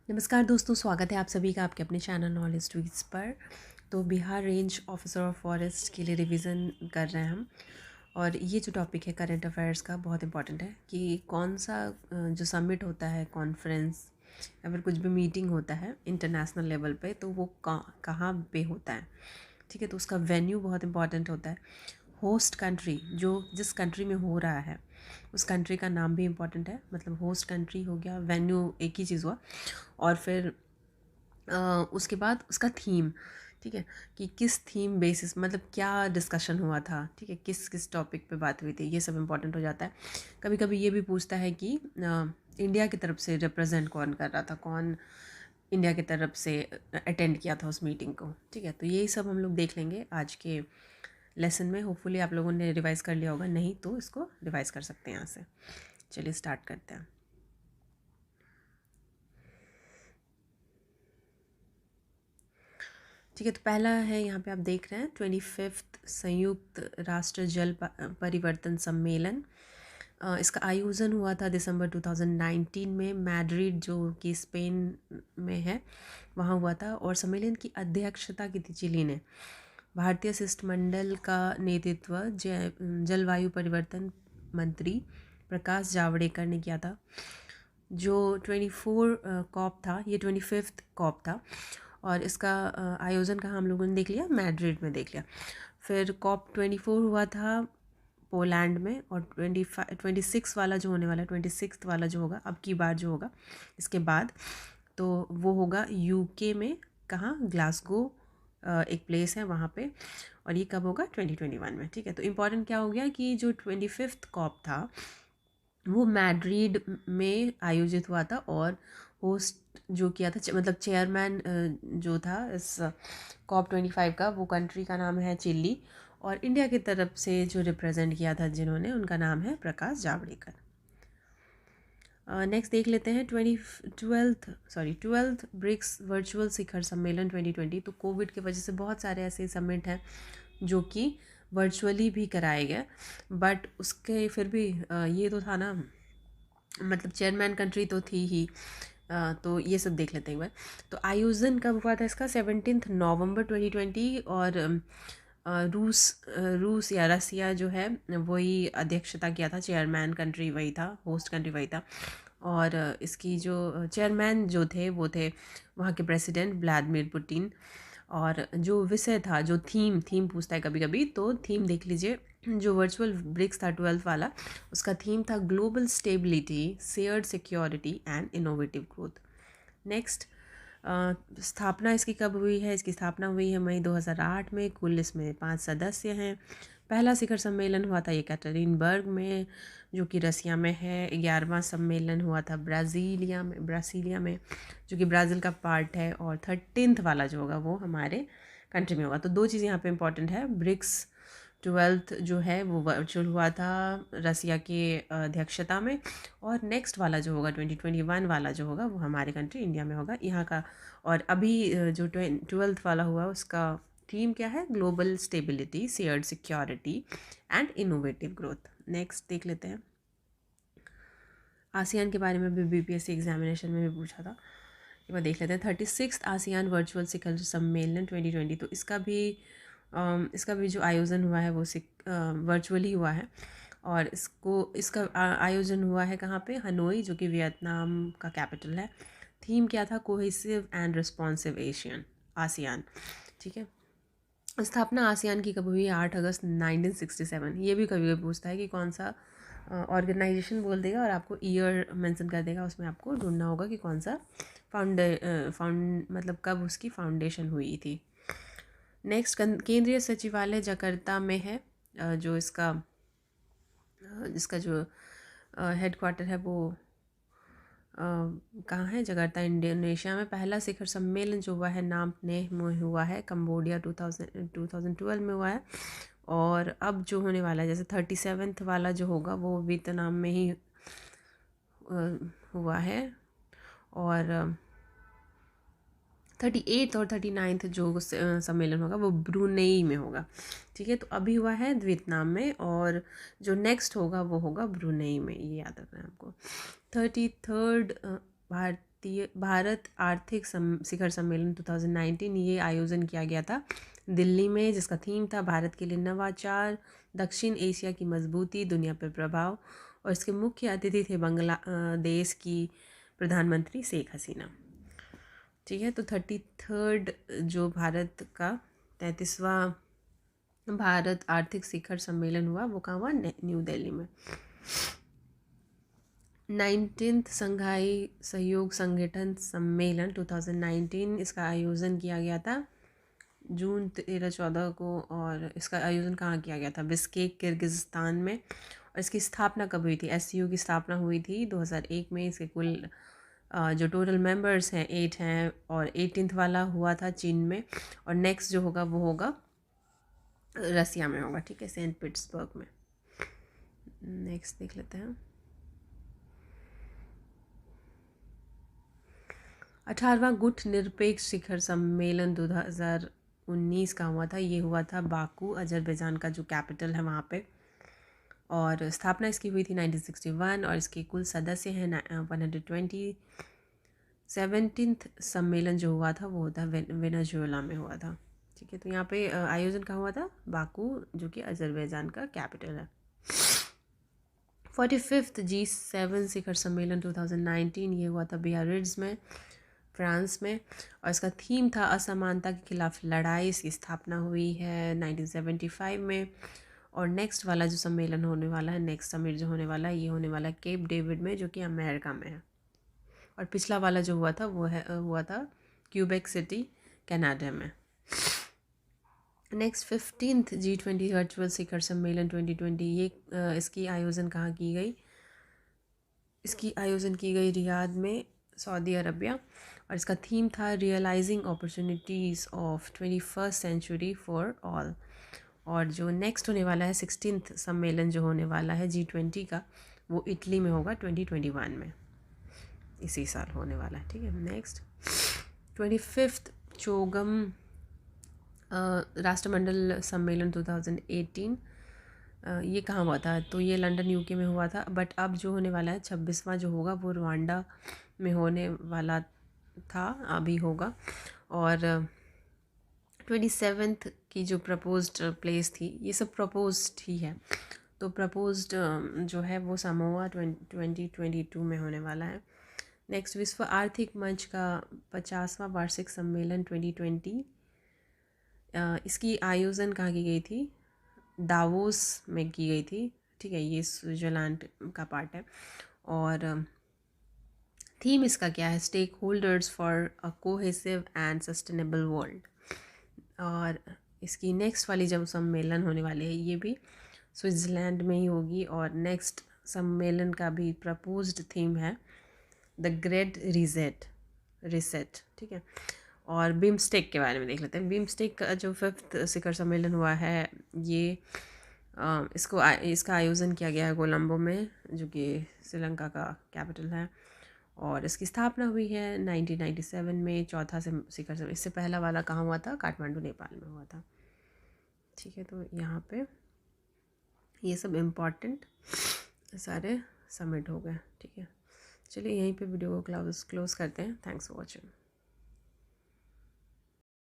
नमस्कार दोस्तों, स्वागत है आप सभी का आपके अपने चैनल नॉलेज ट्वीट्स पर। तो Bihar range officer of forest के लिए रिवीजन कर रहे हैं हम। और ये जो टॉपिक है करंट अफेयर्स का, बहुत इंपॉर्टेंट है कि कौन सा जो समिट होता है, कॉन्फ्रेंस या फिर कुछ भी मीटिंग होता है इंटरनेशनल लेवल पे, तो वो कहाँ पे होता है। ठीक है, तो उसका वेन्यू बहुत इंपॉर्टेंट होता है। होस्ट कंट्री, जो जिस कंट्री में हो रहा है उस कंट्री का नाम भी इम्पॉर्टेंट है। मतलब होस्ट कंट्री हो गया, वेन्यू एक ही चीज़ हुआ। और फिर उसके बाद उसका थीम। ठीक है, कि किस थीम बेसिस, मतलब क्या डिस्कशन हुआ था, ठीक है, किस किस टॉपिक पे बात हुई थी, ये सब इम्पोर्टेंट हो जाता है। कभी कभी ये भी पूछता है कि इंडिया की तरफ से रिप्रेजेंट कौन कर रहा था, कौन इंडिया की तरफ से अटेंड किया था उस मीटिंग को। ठीक है, तो यही सब हम लोग देख लेंगे आज के लेसन में। होपफुली आप लोगों ने रिवाइज कर लिया होगा, नहीं तो इसको रिवाइज कर सकते हैं यहाँ से। चलिए स्टार्ट करते हैं। ठीक है, तो पहला है, यहाँ पे आप देख रहे हैं 25th संयुक्त राष्ट्र जल परिवर्तन सम्मेलन। इसका आयोजन हुआ था दिसंबर 2019 में, मैड्रिड जो कि स्पेन में है, वहाँ हुआ था। और सम्मेलन की अध्यक्षता की थी चिली ने। भारतीय शिष्टमंडल का नेतृत्व जलवायु परिवर्तन मंत्री प्रकाश जावड़ेकर ने किया था। जो 24 कॉप था, ये 25th कॉप था। और इसका आयोजन कहाँ हम लोगों ने देख लिया, मैड्रिड में देख लिया। फिर कॉप 24 हुआ था पोलैंड में। और 26 वाला जो होने वाला है, 26 वाला जो होगा अब की बार जो होगा इसके बाद, तो वो होगा यूके में। कहाँ, ग्लासगो एक प्लेस है वहाँ पे। और ये कब होगा, 2021 में। ठीक है, तो इम्पॉर्टेंट क्या हो गया कि जो 25th कॉप था वो मैड्रिड में आयोजित हुआ था। और होस्ट जो किया था, मतलब चेयरमैन जो था इस कॉप 25 का, वो कंट्री का नाम है चिल्ली। और इंडिया की तरफ से जो रिप्रेजेंट किया था जिन्होंने, उनका नाम है प्रकाश जावड़ेकर। नेक्स्ट देख लेते हैं 12th ब्रिक्स वर्चुअल शिखर सम्मेलन 2020। तो कोविड की वजह से बहुत सारे ऐसे समिट हैं जो कि वर्चुअली भी कराए गए, बट उसके फिर भी ये तो था ना, मतलब चेयरमैन कंट्री तो थी ही। तो ये सब देख लेते हैं एक बार। तो आयोजन कब हुआ था इसका, 17 नवंबर 2020। और रूस या रसिया जो है वही अध्यक्षता किया था, चेयरमैन कंट्री वही था, होस्ट कंट्री वही था। और इसकी जो चेयरमैन जो थे वो थे वहाँ के प्रेसिडेंट व्लादिमीर पुतिन। और जो विषय था, जो थीम पूछता है कभी कभी, तो थीम देख लीजिए। जो वर्चुअल ब्रिक्स था 12th वाला, उसका थीम था global stability, shared security and innovative growth. Next, स्थापना इसकी कब हुई है, इसकी स्थापना हुई है मई 2008 में। कुल इसमें 5 सदस्य हैं। पहला शिखर सम्मेलन हुआ था येकटेरिनबर्ग में, जो कि रसिया में है। 11वां सम्मेलन हुआ था ब्रासीलिया में, जो कि ब्राज़ील का पार्ट है। और 13th वाला जो होगा वो हमारे कंट्री में होगा। तो दो चीज़ें यहाँ पे इंपॉर्टेंट है, ब्रिक्स 12th जो है वो वर्चुअल हुआ था रसिया की अध्यक्षता में। और नेक्स्ट वाला जो होगा 2021 वाला जो होगा वो हमारे कंट्री इंडिया में होगा, यहाँ का। और अभी जो 12th वाला हुआ उसका थीम क्या है, global stability, shared security and innovative growth. Next देख लेते हैं, आसियान के बारे में भी बीपीएससी एग्जामिनेशन में भी पूछा था। एक बार देख लेते हैं, 36 आसियान वर्चुअल शिखर सम्मेलन 2020। तो इसका भी जो आयोजन हुआ है वो वर्चुअली हुआ है। और इसका आयोजन हुआ है कहाँ पे, हनोई, जो कि वियतनाम का कैपिटल है। थीम क्या था, cohesive and responsive Asian ASEAN. ठीक है, स्थापना आसियान की कब हुई, 8 अगस्त 1967। ये भी कभी कभी पूछता है कि कौन सा ऑर्गेनाइजेशन बोल देगा और आपको ईयर मेंशन कर देगा, उसमें आपको ढूंढना होगा कि कौन सा फाउंड मतलब कब उसकी फाउंडेशन हुई थी। नेक्स्ट, केंद्रीय सचिवालय जकार्ता में है। जो इसका जो हेडक्वार्टर है वो कहाँ है, जकार्ता इंडोनेशिया में। पहला शिखर सम्मेलन जो हुआ है नामपने में हुआ है, कंबोडिया 2012 में हुआ है। और अब जो होने वाला है, जैसे 37th वाला जो होगा वो वियतनाम में ही हुआ है। और 38th और 39th जो सम्मेलन होगा वो ब्रुनेई में होगा। ठीक है, तो अभी हुआ है वियतनाम में, और जो नेक्स्ट होगा वो होगा ब्रुनेई में, ये याद रखना है आपको। 33rd भारत आर्थिक शिखर सम्मेलन 2019 ये आयोजन किया गया था दिल्ली में, जिसका थीम था भारत के लिए नवाचार, दक्षिण एशिया की मजबूती, दुनिया पर प्रभाव। और इसके मुख्य अतिथि थे बांग्लादेश की प्रधानमंत्री शेख हसीना। ठीक है, तो 33rd जो भारत का 33वां भारत आर्थिक शिखर सम्मेलन हुआ वो कहाँ हुआ? न्यू दिल्ली में। 19th संघाई सहयोग संगठन सम्मेलन 2019, इसका आयोजन किया गया था जून 13-14 को। और इसका आयोजन कहाँ किया गया था? बिश्केक, किर्गिज़स्तान में। और इसकी स्थापना कब हुई थी? SCO की स्थापना हुई थी 2001 में। इसके कुल जो टोटल मेंबर्स हैं 8 हैं, और 18th वाला हुआ था चीन में, और नेक्स्ट जो होगा वो होगा रसिया में होगा। ठीक है, सेंट पीटर्सबर्ग में। नेक्स्ट देख लेते हैं। 18वां गुट निरपेक्ष शिखर सम्मेलन 2019 का हुआ था। ये हुआ था बाकू, अजरबैजान का जो कैपिटल है वहाँ पे। और स्थापना इसकी हुई थी 1961, और इसके कुल सदस्य हैं 120। 17th सम्मेलन जो हुआ था वो होता वेनेजुएला में हुआ था। ठीक है, तो यहाँ पे आयोजन कहाँ हुआ था? बाकू, जो कि अजरबैजान का कैपिटल है। 45th G7 शिखर सम्मेलन 2019 ये हुआ था बियारिट्ज में, फ्रांस में। और इसका थीम था असमानता के खिलाफ लड़ाई। इसकी स्थापना हुई है 1975 में। और नेक्स्ट वाला जो सम्मेलन होने वाला है, नेक्स्ट समिट जो होने वाला है, ये होने वाला है केप डेविड में, जो कि अमेरिका में है। और पिछला वाला जो हुआ था वो हुआ था क्यूबेक सिटी, कनाडा में। नेक्स्ट 15th G20 वर्चुअल शिखर सम्मेलन 2020, ये इसकी आयोजन कहाँ की गई? इसकी आयोजन की गई रियाद में, सऊदी अरबिया। और इसका थीम था realising opportunities of 21st century for all. और जो नेक्स्ट होने वाला है 16th सम्मेलन जो होने वाला है G20 का, वो इटली में होगा 2021 में, इसी साल होने वाला है। ठीक है, नेक्स्ट 25th चोगम राष्ट्रमंडल सम्मेलन 2018, ये कहाँ हुआ था? तो ये लंदन UK में हुआ था। बट अब जो होने वाला है 26वां जो होगा वो रवांडा में होने वाला था, अभी होगा। और 27th की जो प्रपोज्ड प्लेस थी, ये सब प्रपोज्ड ही है, तो प्रपोज्ड जो है वो समोआ 2022 में होने वाला है। नेक्स्ट विश्व आर्थिक मंच का 50वां वार्षिक सम्मेलन 2020, इसकी आयोजन कहाँ की गई थी? दावोस में की गई थी। ठीक है, ये स्विट्ज़रलैंड का पार्ट है। और थीम इसका क्या है? Stakeholders for a cohesive and sustainable world. और इसकी नेक्स्ट वाली जब सम्मेलन होने वाली है ये भी स्विट्ज़रलैंड में ही होगी। और नेक्स्ट सम्मेलन का भी प्रपोज्ड थीम है द ग्रेट रिसेट। ठीक है, और बिम्स्टेक के बारे में देख लेते हैं। बिम्स्टेक का जो 5th शिखर सम्मेलन हुआ है, ये इसका आयोजन किया गया है कोलंबो में, जो कि श्रीलंका का कैपिटल है। और इसकी स्थापना हुई है 1997 में, चौथा शिखर सम्मेलन। इससे पहला वाला कहाँ हुआ था? काठमांडू, नेपाल में हुआ था। ठीक है, तो यहाँ पे ये सब इम्पॉर्टेंट सारे समिट हो गए। ठीक है, चलिए यहीं पे वीडियो को क्लोज करते हैं। Thanks for watching.